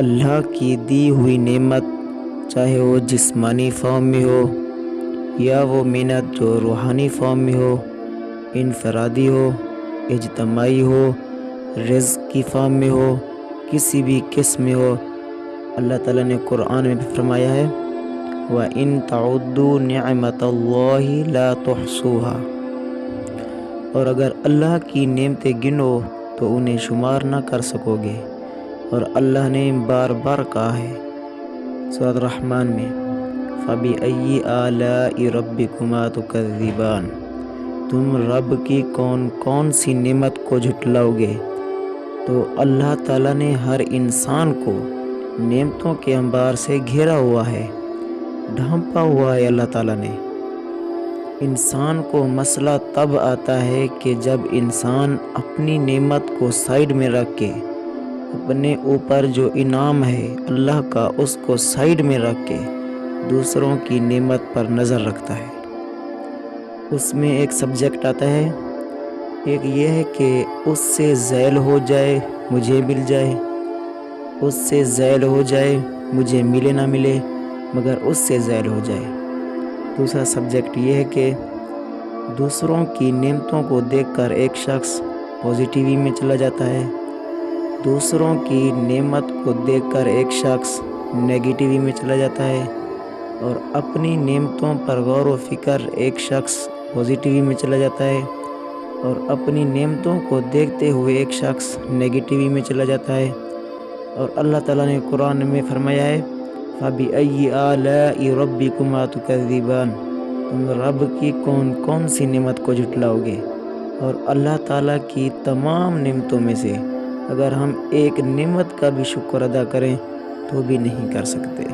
اللہ کی دی ہوئی نعمت، چاہے وہ جسمانی فارم میں ہو یا وہ محنت جو روحانی فارم میں ہو، انفرادی ہو، اجتماعی ہو، رزق کی فارم میں ہو، کسی بھی قسم میں ہو، اللہ تعالیٰ نے قرآن میں فرمایا ہے وَإِن تَعُدُّوا نِعْمَةَ اللَّهِ لَا تُحْصُوهَا، اور اگر اللہ کی نعمتیں گنو تو انہیں شمار نہ کر سکو گے۔ اور اللہ نے بار بار کہا ہے سورۃ الرحمن میں فَبِأَيِّ آلَاءِ رَبِّكُمَا تُكَذِّبَانِ، تم رب کی کون کون سی نعمت کو جھٹلاؤ گے؟ تو اللہ تعالیٰ نے ہر انسان کو نعمتوں کے انبار سے گھیرا ہوا ہے، ڈھانپا ہوا ہے۔ اللہ تعالیٰ نے انسان کو مسئلہ تب آتا ہے کہ جب انسان اپنی نعمت کو سائیڈ میں رکھ کے، اپنے اوپر جو انعام ہے اللہ کا اس کو سائیڈ میں رکھ کے دوسروں کی نعمت پر نظر رکھتا ہے۔ اس میں ایک سبجیکٹ آتا ہے، ایک یہ ہے کہ اس سے ذیل ہو جائے مجھے مل جائے، اس سے ذیل ہو جائے مجھے ملے نہ ملے مگر اس سے ذیل ہو جائے۔ دوسرا سبجیکٹ یہ ہے کہ دوسروں کی نعمتوں کو دیکھ کر ایک شخص پازیٹیوی میں چلا جاتا ہے، دوسروں کی نعمت کو دیکھ کر ایک شخص نیگیٹیوی میں چلا جاتا ہے، اور اپنی نعمتوں پر غور و فکر ایک شخص پازیٹیوی میں چلا جاتا ہے، اور اپنی نعمتوں کو دیکھتے ہوئے ایک شخص نیگیٹیوی میں چلا جاتا ہے۔ اور اللہ تعالیٰ نے قرآن میں فرمایا ہے فَبِأَيِّ آلَاءِ رَبِّكُمَا تُكَذِّبَانِ، تم رب کی کون کون سی نعمت کو جھٹلاؤ گے؟ اور اللہ تعالیٰ کی تمام نعمتوں میں سے اگر ہم ایک نعمت کا بھی شکر ادا کریں تو بھی نہیں کر سکتے۔